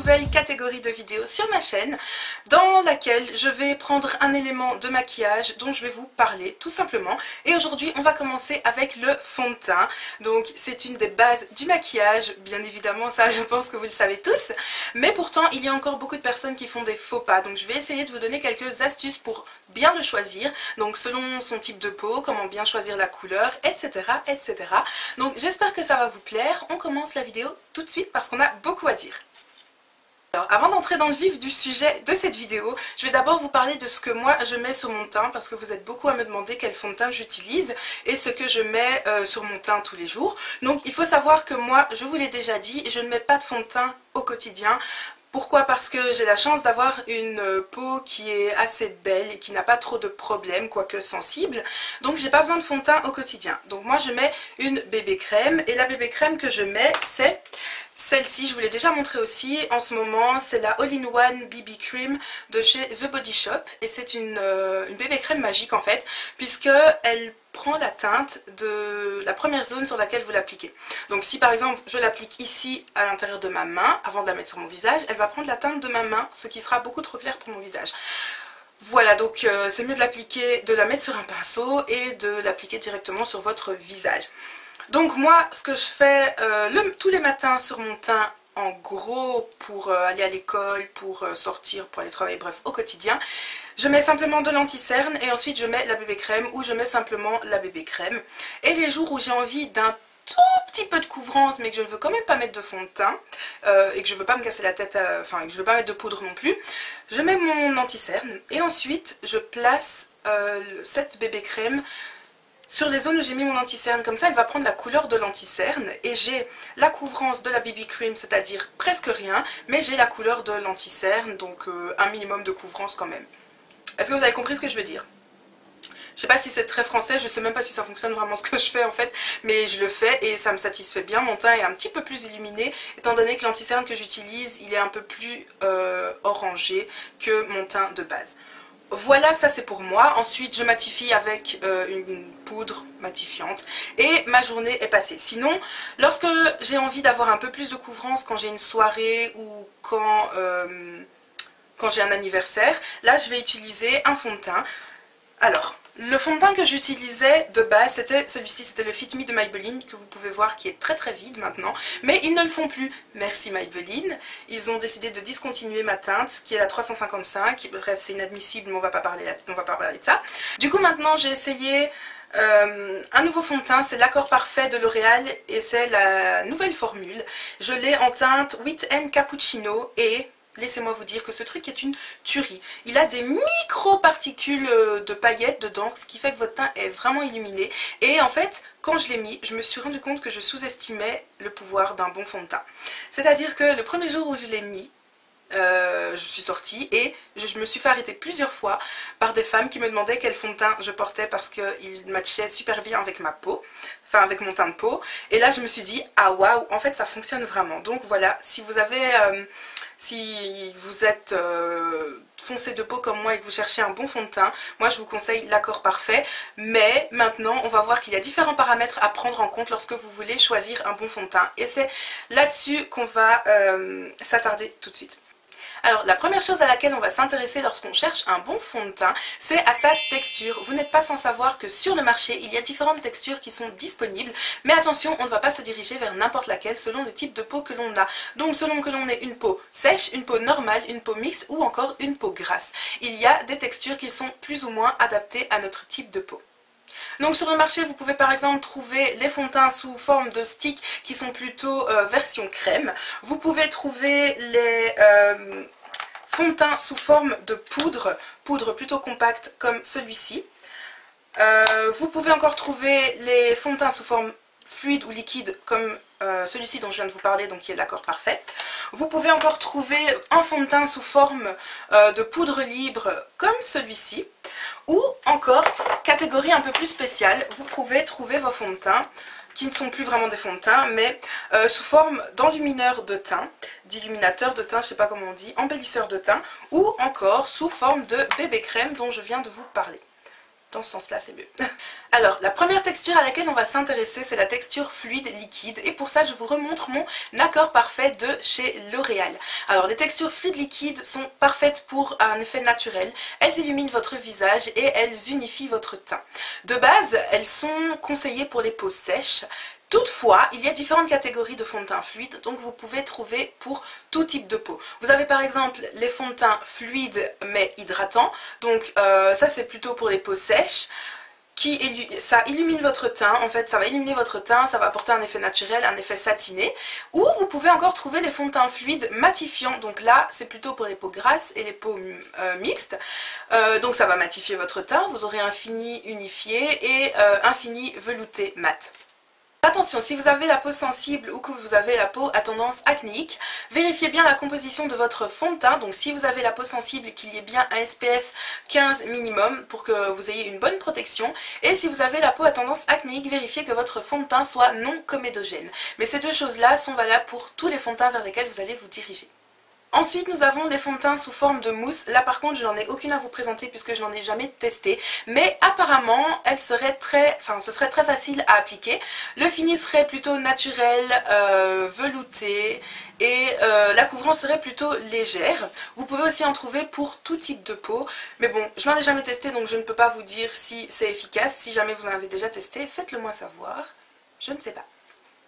nouvelle catégorie de vidéos sur ma chaîne dans laquelle je vais prendre un élément de maquillage dont je vais vous parler tout simplement. Et aujourd'hui on va commencer avec le fond de teint. Donc c'est une des bases du maquillage, bien évidemment ça je pense que vous le savez tous. Mais pourtant il y a encore beaucoup de personnes qui font des faux pas. Donc je vais essayer de vous donner quelques astuces pour bien le choisir. Donc selon son type de peau, comment bien choisir la couleur, etc. etc. Donc j'espère que ça va vous plaire. On commence la vidéo tout de suite parce qu'on a beaucoup à dire. Alors, avant d'entrer dans le vif du sujet de cette vidéo, je vais d'abord vous parler de ce que moi je mets sur mon teint parce que vous êtes beaucoup à me demander quel fond de teint j'utilise et ce que je mets sur mon teint tous les jours. Donc il faut savoir que moi, je vous l'ai déjà dit, je ne mets pas de fond de teint au quotidien. Pourquoi? Parce que j'ai la chance d'avoir une peau qui est assez belle et qui n'a pas trop de problèmes, quoique sensible. Donc j'ai pas besoin de fond de teint au quotidien. Donc moi je mets une bébé crème et la bébé crème que je mais c'est celle-ci, je vous l'ai déjà montré aussi en ce moment, c'est la All-in-One BB Cream de chez The Body Shop et c'est une bébé crème magique en fait, puisque elle prend la teinte de la première zone sur laquelle vous l'appliquez. Donc si par exemple je l'applique ici à l'intérieur de ma main, avant de la mettre sur mon visage, elle va prendre la teinte de ma main, ce qui sera beaucoup trop clair pour mon visage. Voilà, donc c'est mieux de la mettre sur un pinceau et de l'appliquer directement sur votre visage. Donc moi, ce que je fais tous les matins sur mon teint, en gros pour aller à l'école, pour sortir, pour aller travailler, bref, au quotidien, je mets simplement de l'anti-cerne et ensuite je mets la bébé crème ou je mets simplement la bébé crème. Et les jours où j'ai envie d'un tout petit peu de couvrance mais que je ne veux quand même pas mettre de fond de teint et que je ne veux pas me casser la tête, enfin que je ne veux pas mettre de poudre non plus, je mets mon anti-cerne et ensuite je place cette bébé crème sur les zones où j'ai mis mon anti-cerne, comme ça elle va prendre la couleur de l'anti-cerne et j'ai la couvrance de la BB Cream, c'est-à-dire presque rien, mais j'ai la couleur de l'anti-cerne, donc un minimum de couvrance quand même. Est-ce que vous avez compris ce que je veux dire? Je sais pas si c'est très français, je sais même pas si ça fonctionne vraiment ce que je fais en fait, mais je le fais et ça me satisfait bien. Mon teint est un petit peu plus illuminé, étant donné que l'anti-cerne que j'utilise, il est un peu plus orangé que mon teint de base. Voilà, ça c'est pour moi. Ensuite je matifie avec une poudre matifiante et ma journée est passée. Sinon, lorsque j'ai envie d'avoir un peu plus de couvrance, quand j'ai une soirée ou quand j'ai un anniversaire, là je vais utiliser un fond de teint. Alors, le fond de teint que j'utilisais de base, c'était celui-ci, c'était le Fit Me de Maybelline, que vous pouvez voir qui est très très vide maintenant, mais ils ne le font plus, merci Maybelline. Ils ont décidé de discontinuer ma teinte, qui est la 355, bref c'est inadmissible, mais on va pas parler de ça. Du coup maintenant j'ai essayé un nouveau fond de teint, c'est l'Accord Parfait de L'Oréal et c'est la nouvelle formule. Je l'ai en teinte Wheat and Cappuccino et laissez-moi vous dire que ce truc est une tuerie. Il a des micro-particules de paillettes dedans, ce qui fait que votre teint est vraiment illuminé. Et en fait, quand je l'ai mis, je me suis rendu compte que je sous-estimais le pouvoir d'un bon fond de teint. C'est-à-dire que le premier jour où je l'ai mis, je suis sortie et je me suis fait arrêter plusieurs fois par des femmes qui me demandaient quel fond de teint je portais parce qu'il matchait super bien avec ma peau, enfin avec mon teint de peau. Et là je me suis dit, ah waouh, en fait ça fonctionne vraiment. Donc voilà, si vous êtes foncé de peau comme moi et que vous cherchez un bon fond de teint, moi je vous conseille l'Accord Parfait. Mais maintenant on va voir qu'il y a différents paramètres à prendre en compte lorsque vous voulez choisir un bon fond de teint. Et c'est là-dessus qu'on va s'attarder tout de suite. Alors la première chose à laquelle on va s'intéresser lorsqu'on cherche un bon fond de teint, c'est à sa texture. Vous n'êtes pas sans savoir que sur le marché, il y a différentes textures qui sont disponibles, mais attention, on ne va pas se diriger vers n'importe laquelle selon le type de peau que l'on a. Donc selon que l'on ait une peau sèche, une peau normale, une peau mixte ou encore une peau grasse. Il y a des textures qui sont plus ou moins adaptées à notre type de peau. Donc sur le marché vous pouvez par exemple trouver les fonds de teint sous forme de stick qui sont plutôt version crème. Vous pouvez trouver les fonds de teint sous forme de poudre plutôt compacte comme celui-ci. Vous pouvez encore trouver les fonds de teint sous forme fluide ou liquide comme celui-ci dont je viens de vous parler, donc qui est l'Accord Parfait. Vous pouvez encore trouver un fond de teint sous forme de poudre libre comme celui-ci. Ou encore, catégorie un peu plus spéciale, vous pouvez trouver vos fonds de teint qui ne sont plus vraiment des fonds de teint, mais sous forme d'enlumineur de teint, d'illuminateur de teint, je ne sais pas comment on dit, embellisseur de teint, ou encore sous forme de bébé crème dont je viens de vous parler. dans ce sens-là, c'est mieux. Alors, la première texture à laquelle on va s'intéresser, c'est la texture fluide liquide. Et pour ça, je vous remontre mon accord parfait de chez L'Oréal. Alors, les textures fluides liquides sont parfaites pour un effet naturel. Elles illuminent votre visage et elles unifient votre teint. De base, elles sont conseillées pour les peaux sèches. Toutefois, il y a différentes catégories de fond de teint fluide, donc vous pouvez trouver pour tout type de peau. Vous avez par exemple les fonds de teint fluides mais hydratants, donc ça c'est plutôt pour les peaux sèches. Ça illumine votre teint, en fait ça va illuminer votre teint, ça va apporter un effet naturel, un effet satiné. Ou vous pouvez encore trouver les fonds de teint fluides matifiants, donc là c'est plutôt pour les peaux grasses et les peaux mixtes. Donc ça va matifier votre teint, vous aurez un fini unifié et un fini velouté mat. Attention, si vous avez la peau sensible ou que vous avez la peau à tendance acnéique, vérifiez bien la composition de votre fond de teint. Donc si vous avez la peau sensible, qu'il y ait bien un SPF 15 minimum pour que vous ayez une bonne protection. Et si vous avez la peau à tendance acnéique, vérifiez que votre fond de teint soit non comédogène. Mais ces deux choses-là sont valables pour tous les fonds de teint vers lesquels vous allez vous diriger. Ensuite, nous avons des fonds de teint sous forme de mousse. Là, par contre, je n'en ai aucune à vous présenter puisque je n'en ai jamais testé. Mais apparemment, ce serait très facile à appliquer. Le fini serait plutôt naturel, velouté et la couvrance serait plutôt légère. Vous pouvez aussi en trouver pour tout type de peau. Mais bon, je n'en ai jamais testé donc je ne peux pas vous dire si c'est efficace. Si jamais vous en avez déjà testé, faites-le moi savoir. Je ne sais pas.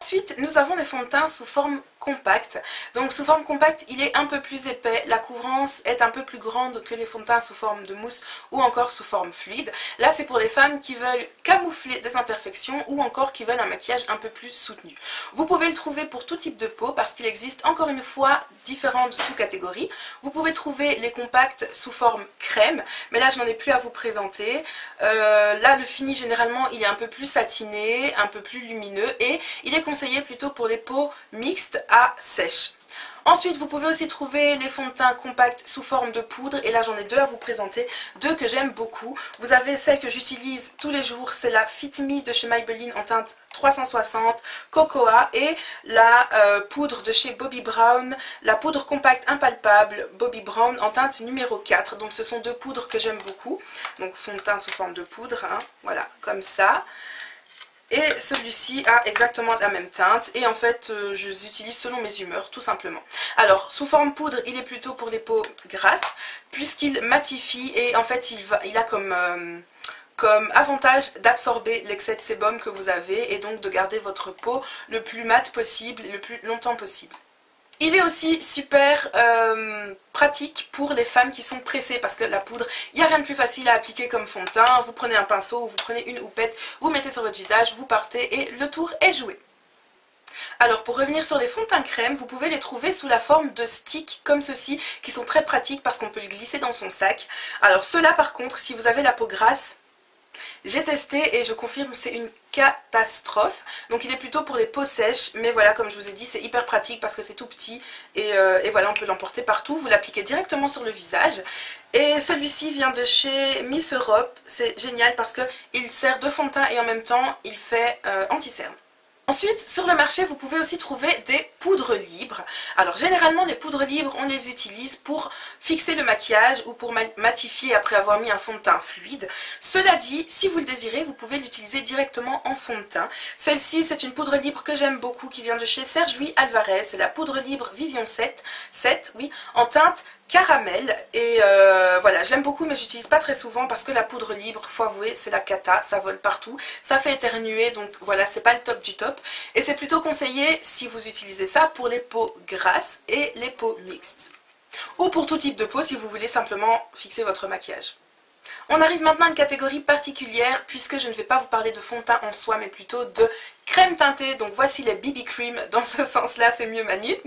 Ensuite, nous avons les fonds de teint sous forme compacte. Donc sous forme compacte, il est un peu plus épais, la couvrance est un peu plus grande que les fonds de teint sous forme de mousse ou encore sous forme fluide. Là, c'est pour les femmes qui veulent camoufler des imperfections ou encore qui veulent un maquillage un peu plus soutenu. Vous pouvez le trouver pour tout type de peau parce qu'il existe encore une fois différentes sous-catégories. Vous pouvez trouver les compacts sous forme crème, mais là je n'en ai plus à vous présenter. Là, le fini généralement il est un peu plus satiné, un peu plus lumineux et il est conseillé plutôt pour les peaux mixtes à sèche. Ensuite, vous pouvez aussi trouver les fonds de teint compacts sous forme de poudre. Et là, j'en ai deux à vous présenter, deux que j'aime beaucoup. Vous avez celle que j'utilise tous les jours, c'est la Fit Me de chez Maybelline en teinte 360 Cocoa. Et la poudre de chez Bobbi Brown, la poudre compacte impalpable Bobbi Brown en teinte numéro 4. Donc ce sont deux poudres que j'aime beaucoup. Donc fond de teint sous forme de poudre, hein, voilà, comme ça. Et celui-ci a exactement la même teinte et en fait je les utilise selon mes humeurs tout simplement. Alors sous forme poudre il est plutôt pour les peaux grasses puisqu'il matifie et en fait il a comme avantage d'absorber l'excès de sébum que vous avez et donc de garder votre peau le plus mat possible et le plus longtemps possible. Il est aussi super pratique pour les femmes qui sont pressées parce que la poudre, il n'y a rien de plus facile à appliquer comme fond de teint. Vous prenez un pinceau ou vous prenez une houppette, vous mettez sur votre visage, vous partez et le tour est joué. Alors pour revenir sur les fonds de teint crème, vous pouvez les trouver sous la forme de sticks comme ceci qui sont très pratiques parce qu'on peut le glisser dans son sac. Alors ceux-là par contre, si vous avez la peau grasse, j'ai testé et je confirme c'est une catastrophe. Donc il est plutôt pour les peaux sèches, mais voilà, comme je vous ai dit, c'est hyper pratique parce que c'est tout petit et voilà, on peut l'emporter partout. Vous l'appliquez directement sur le visage. Et celui-ci vient de chez Miss Europe. C'est génial parce qu'il sert de fond de teint et en même temps il fait anti-cerne. Ensuite, sur le marché, vous pouvez aussi trouver des poudres libres. Alors, généralement, les poudres libres, on les utilise pour fixer le maquillage ou pour matifier après avoir mis un fond de teint fluide. Cela dit, si vous le désirez, vous pouvez l'utiliser directement en fond de teint. Celle-ci, c'est une poudre libre que j'aime beaucoup, qui vient de chez Serge Louis Alvarez. C'est la poudre libre Vision 7, oui, en teinte caramel et voilà, je l'aime beaucoup mais j'utilise pas très souvent parce que la poudre libre, faut avouer, c'est la cata, ça vole partout, ça fait éternuer, donc voilà, c'est pas le top du top et c'est plutôt conseillé si vous utilisez ça pour les peaux grasses et les peaux mixtes ou pour tout type de peau si vous voulez simplement fixer votre maquillage. On arrive maintenant à une catégorie particulière puisque je ne vais pas vous parler de fond de teint en soi mais plutôt de crème teintée. Donc voici les BB Cream, dans ce sens là c'est mieux manié.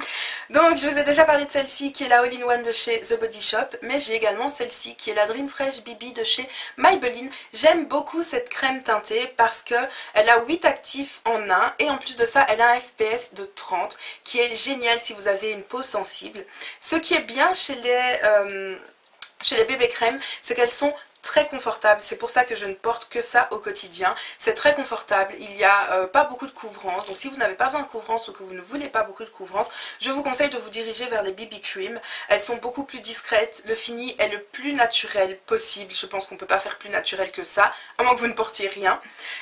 Donc je vous ai déjà parlé de celle-ci qui est la All-in-One de chez The Body Shop, mais j'ai également celle-ci qui est la Dream Fresh BB de chez Maybelline. J'aime beaucoup cette crème teintée parce qu'elle a 8 actifs en un et en plus de ça elle a un FPS de 30 qui est génial si vous avez une peau sensible. Ce qui est bien chez les bébés crèmes, c'est qu'elles sont très confortable, c'est pour ça que je ne porte que ça au quotidien. C'est très confortable, il n'y a pas beaucoup de couvrance, donc si vous n'avez pas besoin de couvrance ou que vous ne voulez pas beaucoup de couvrance, je vous conseille de vous diriger vers les BB Cream. Elles sont beaucoup plus discrètes, le fini est le plus naturel possible, je pense qu'on ne peut pas faire plus naturel que ça, à moins que vous ne portiez rien.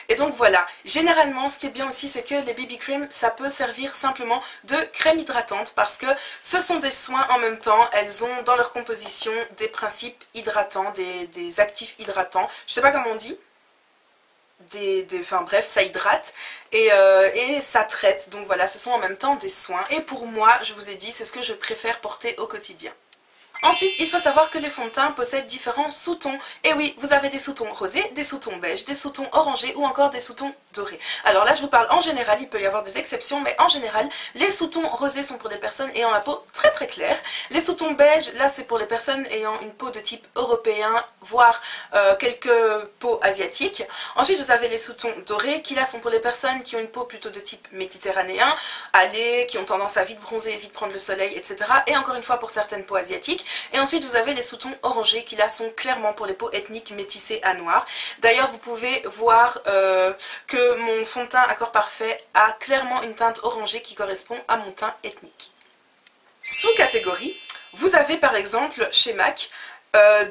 Et donc voilà, généralement ce qui est bien aussi c'est que les BB Cream ça peut servir simplement de crème hydratante parce que ce sont des soins en même temps, elles ont dans leur composition des principes hydratants, des actifs hydratants, je sais pas comment on dit, enfin bref, ça hydrate et ça traite, donc voilà, ce sont en même temps des soins et pour moi, je vous ai dit, c'est ce que je préfère porter au quotidien. Ensuite, il faut savoir que les fonds de teint possèdent différents sous-tons. Et oui, vous avez des sous-tons rosés, des sous-tons beiges, des sous-tons orangés ou encore des sous-tons dorés. Alors là, je vous parle en général, il peut y avoir des exceptions, mais en général, les sous-tons rosés sont pour des personnes ayant la peau très très claire. Les sous-tons beiges, là, c'est pour les personnes ayant une peau de type européen, voire quelques peaux asiatiques. Ensuite, vous avez les sous-tons dorés, qui là sont pour les personnes qui ont une peau plutôt de type méditerranéen, allées, qui ont tendance à vite bronzer, vite prendre le soleil, etc. Et encore une fois, pour certaines peaux asiatiques. Et ensuite vous avez les sous-tons orangés qui là sont clairement pour les peaux ethniques métissées à noir. D'ailleurs vous pouvez voir que mon fond de teint Accord Parfait a clairement une teinte orangée qui correspond à mon teint ethnique. Sous-catégorie, vous avez par exemple chez MAC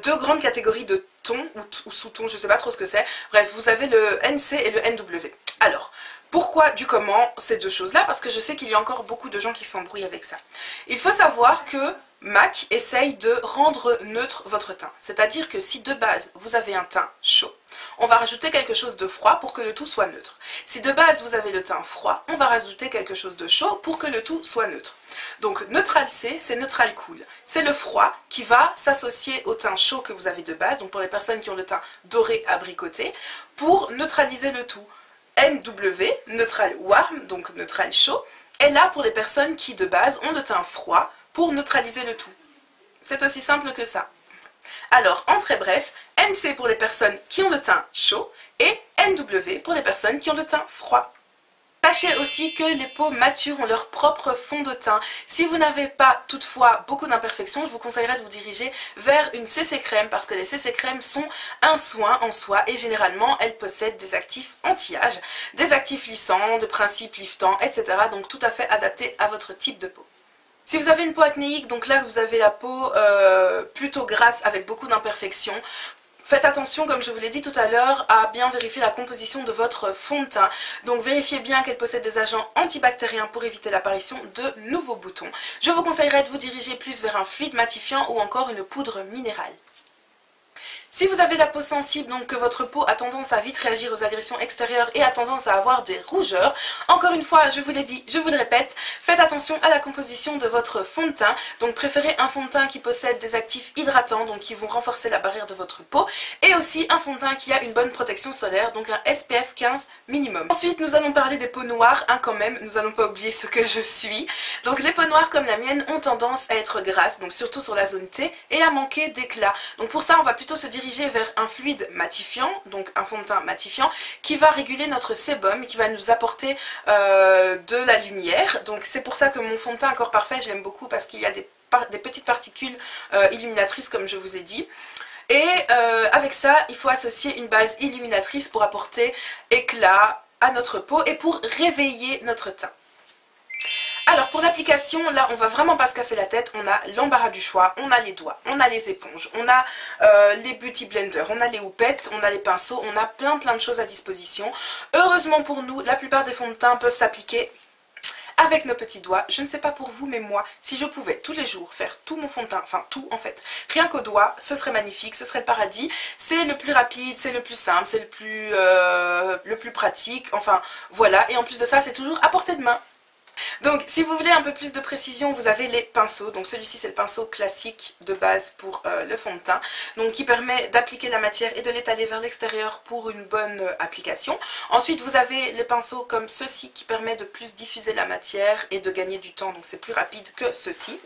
deux grandes catégories de tons ou sous-tons, je ne sais pas trop ce que c'est. Bref, vous avez le NC et le NW. Alors, pourquoi du comment ces deux choses-là? Parce que je sais qu'il y a encore beaucoup de gens qui s'embrouillent avec ça. Il faut savoir que MAC essaye de rendre neutre votre teint. C'est-à-dire que si de base vous avez un teint chaud, on va rajouter quelque chose de froid pour que le tout soit neutre. Si de base vous avez le teint froid, on va rajouter quelque chose de chaud pour que le tout soit neutre. Donc neutral C, c'est neutral cool. C'est le froid qui va s'associer au teint chaud que vous avez de base, donc pour les personnes qui ont le teint doré abricoté, pour neutraliser le tout. NW, neutral warm, donc neutral chaud, est là pour les personnes qui de base ont le teint froid, pour neutraliser le tout. C'est aussi simple que ça. Alors, en très bref, NC pour les personnes qui ont le teint chaud et NW pour les personnes qui ont le teint froid. Sachez aussi que les peaux matures ont leur propre fond de teint. Si vous n'avez pas toutefois beaucoup d'imperfections, je vous conseillerais de vous diriger vers une CC crème parce que les CC crèmes sont un soin en soi et généralement elles possèdent des actifs anti-âge, des actifs lissants, de principes liftants, etc. Donc tout à fait adaptés à votre type de peau. Si vous avez une peau acnéique, donc là vous avez la peau plutôt grasse avec beaucoup d'imperfections, faites attention, comme je vous l'ai dit tout à l'heure, à bien vérifier la composition de votre fond de teint. Donc vérifiez bien qu'elle possède des agents antibactériens pour éviter l'apparition de nouveaux boutons. Je vous conseillerais de vous diriger plus vers un fluide matifiant ou encore une poudre minérale. Si vous avez la peau sensible, donc que votre peau a tendance à vite réagir aux agressions extérieures et a tendance à avoir des rougeurs, encore une fois, je vous l'ai dit, je vous le répète, faites attention à la composition de votre fond de teint. Donc préférez un fond de teint qui possède des actifs hydratants, donc qui vont renforcer la barrière de votre peau, et aussi un fond de teint qui a une bonne protection solaire, donc un SPF 15 minimum. Ensuite, nous allons parler des peaux noires, quand même, nous n'allons pas oublier ce que je suis. Donc les peaux noires comme la mienne ont tendance à être grasses, donc surtout sur la zone T, et à manquer d'éclat. Donc pour ça, on va plutôt se diriger vers un fluide matifiant, donc un fond de teint matifiant, qui va réguler notre sébum et qui va nous apporter de la lumière. Donc c'est pour ça que mon fond de teint Accord Parfait, je l'aime beaucoup parce qu'il y a des petites particules illuminatrices comme je vous ai dit. Et avec ça, il faut associer une base illuminatrice pour apporter éclat à notre peau et pour réveiller notre teint. Alors pour l'application, là on va vraiment pas se casser la tête, on a l'embarras du choix, on a les doigts, on a les éponges, on a les beauty blenders, on a les houpettes, on a les pinceaux, on a plein de choses à disposition. Heureusement pour nous, la plupart des fonds de teint peuvent s'appliquer avec nos petits doigts. Je ne sais pas pour vous, mais moi, si je pouvais tous les jours faire tout mon fond de teint, enfin tout en fait, rien qu'aux doigts, ce serait magnifique, ce serait le paradis. C'est le plus rapide, c'est le plus simple, c'est le plus pratique, enfin voilà. Et en plus de ça, c'est toujours à portée de main. Donc si vous voulez un peu plus de précision, vous avez les pinceaux. Donc celui-ci c'est le pinceau classique de base pour le fond de teint, donc qui permet d'appliquer la matière et de l'étaler vers l'extérieur pour une bonne application. Ensuite vous avez les pinceaux comme ceci qui permet de plus diffuser la matière et de gagner du temps, donc c'est plus rapide que ceci.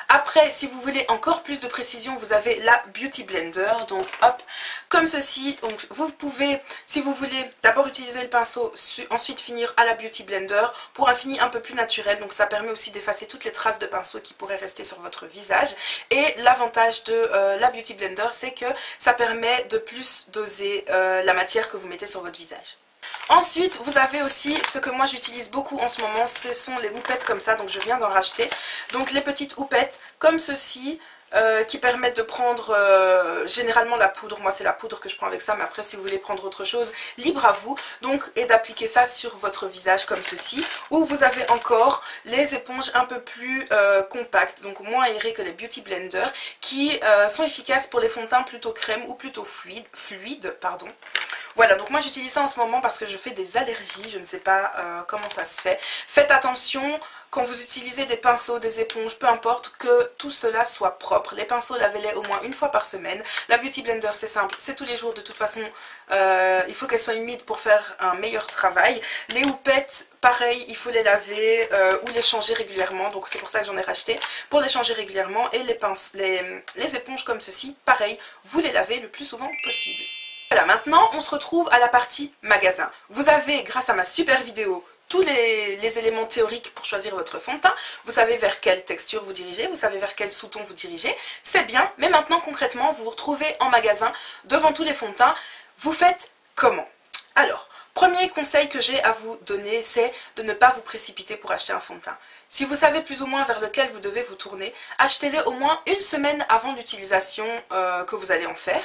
Après, si vous voulez encore plus de précision, vous avez la Beauty Blender, donc hop, comme ceci. Donc vous pouvez, si vous voulez, d'abord utiliser le pinceau, ensuite finir à la Beauty Blender pour un fini un peu plus naturel naturel, donc ça permet aussi d'effacer toutes les traces de pinceau qui pourraient rester sur votre visage. Et l'avantage de la Beauty Blender, c'est que ça permet de plus doser la matière que vous mettez sur votre visage. Ensuite, vous avez aussi ce que moi j'utilise beaucoup en ce moment, ce sont les houppettes comme ça, donc je viens d'en racheter. Donc les petites houppettes comme ceci, qui permettent de prendre généralement la poudre. Moi c'est la poudre que je prends avec ça, mais après si vous voulez prendre autre chose, libre à vous. Donc, et d'appliquer ça sur votre visage comme ceci. Ou vous avez encore les éponges un peu plus compactes, donc moins aérées que les Beauty Blender, qui sont efficaces pour les fonds de teint plutôt crème ou plutôt fluide, pardon. Voilà, donc moi j'utilise ça en ce moment parce que je fais des allergies, je ne sais pas comment ça se fait. Faites attention quand vous utilisez des pinceaux, des éponges, peu importe, que tout cela soit propre. Les pinceaux, lavez-les au moins une fois par semaine. La Beauty Blender, c'est simple, c'est tous les jours de toute façon. Il faut qu'elles soient humides pour faire un meilleur travail. Les houpettes, pareil, il faut les laver ou les changer régulièrement. Donc c'est pour ça que j'en ai racheté, pour les changer régulièrement. Et les éponges comme ceci, pareil, vous les lavez le plus souvent possible. Voilà, maintenant on se retrouve à la partie magasin. Vous avez, grâce à ma super vidéo, tous les éléments théoriques pour choisir votre fond de teint. Vous savez vers quelle texture vous dirigez, vous savez vers quel sous-ton vous dirigez. C'est bien, mais maintenant concrètement, vous vous retrouvez en magasin devant tous les fonds de teint. Vous faites comment? Alors, premier conseil que j'ai à vous donner, c'est de ne pas vous précipiter pour acheter un fond de teint. Si vous savez plus ou moins vers lequel vous devez vous tourner, achetez-le au moins une semaine avant l'utilisation que vous allez en faire.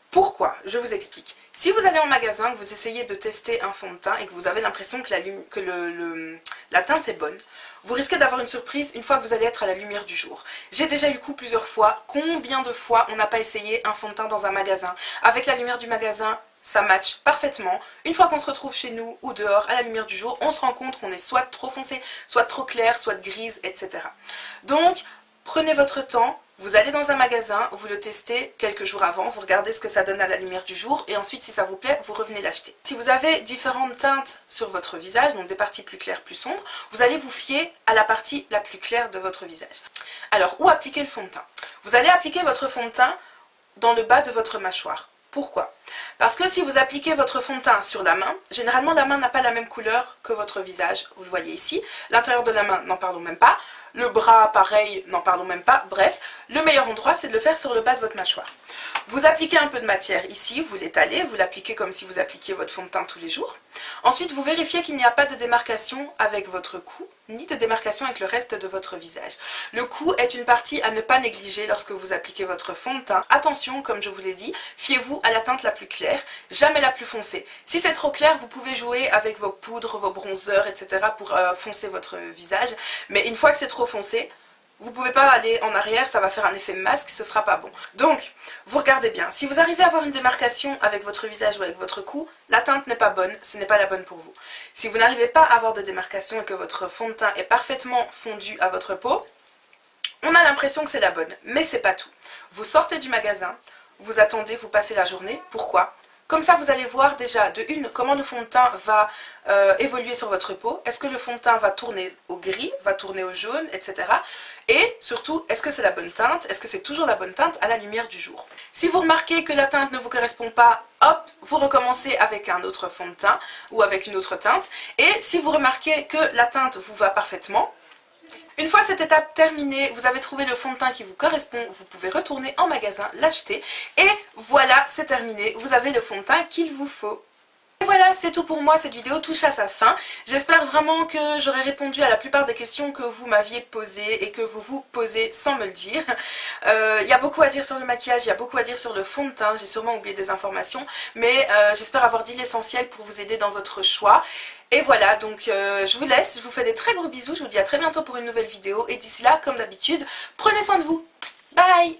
Pourquoi? Je vous explique. Si vous allez en magasin, que vous essayez de tester un fond de teint et que vous avez l'impression que la teinte est bonne, vous risquez d'avoir une surprise une fois que vous allez être à la lumière du jour. J'ai déjà eu le coup plusieurs fois. Combien de fois on n'a pas essayé un fond de teint dans un magasin? Avec la lumière du magasin, ça match parfaitement. Une fois qu'on se retrouve chez nous ou dehors à la lumière du jour, on se rend compte qu'on est soit trop foncé, soit trop clair, soit grise, etc. Donc, prenez votre temps. Vous allez dans un magasin, vous le testez quelques jours avant, vous regardez ce que ça donne à la lumière du jour et ensuite si ça vous plaît, vous revenez l'acheter. Si vous avez différentes teintes sur votre visage, donc des parties plus claires, plus sombres, vous allez vous fier à la partie la plus claire de votre visage. Alors, où appliquer le fond de teint? Vous allez appliquer votre fond de teint dans le bas de votre mâchoire. Pourquoi? Parce que si vous appliquez votre fond de teint sur la main, généralement la main n'a pas la même couleur que votre visage, vous le voyez ici. L'intérieur de la main, n'en parlons même pas. Le bras, pareil, n'en parlons même pas. Bref, le meilleur endroit, c'est de le faire sur le bas de votre mâchoire. Vous appliquez un peu de matière ici, vous l'étalez, vous l'appliquez comme si vous appliquiez votre fond de teint tous les jours. Ensuite, vous vérifiez qu'il n'y a pas de démarcation avec votre cou, ni de démarcation avec le reste de votre visage. Le cou est une partie à ne pas négliger lorsque vous appliquez votre fond de teint. Attention, comme je vous l'ai dit, fiez-vous à la teinte la plus claire, jamais la plus foncée. Si c'est trop clair, vous pouvez jouer avec vos poudres, vos bronzers, etc. pour foncer votre visage. Mais une fois que c'est trop foncé, vous ne pouvez pas aller en arrière, ça va faire un effet masque, ce sera pas bon. Donc, vous regardez bien. Si vous arrivez à avoir une démarcation avec votre visage ou avec votre cou, la teinte n'est pas bonne, ce n'est pas la bonne pour vous. Si vous n'arrivez pas à avoir de démarcation et que votre fond de teint est parfaitement fondu à votre peau, on a l'impression que c'est la bonne, mais c'est pas tout. Vous sortez du magasin, vous attendez, vous passez la journée. Pourquoi ? Comme ça, vous allez voir déjà, de une, comment le fond de teint va évoluer sur votre peau. Est-ce que le fond de teint va tourner au gris, va tourner au jaune, etc. Et surtout, est-ce que c'est la bonne teinte? Est-ce que c'est toujours la bonne teinte à la lumière du jour? Si vous remarquez que la teinte ne vous correspond pas, hop, vous recommencez avec un autre fond de teint ou avec une autre teinte. Et si vous remarquez que la teinte vous va parfaitement, une fois cette étape terminée, vous avez trouvé le fond de teint qui vous correspond, vous pouvez retourner en magasin, l'acheter et voilà, c'est terminé, vous avez le fond de teint qu'il vous faut. Et voilà, c'est tout pour moi, cette vidéo touche à sa fin. J'espère vraiment que j'aurai répondu à la plupart des questions que vous m'aviez posées et que vous vous posez sans me le dire. Il y a beaucoup à dire sur le maquillage, il y a beaucoup à dire sur le fond de teint, j'ai sûrement oublié des informations, mais j'espère avoir dit l'essentiel pour vous aider dans votre choix. Et voilà, donc je vous laisse, je vous fais des très gros bisous, je vous dis à très bientôt pour une nouvelle vidéo et d'ici là, comme d'habitude, prenez soin de vous. Bye!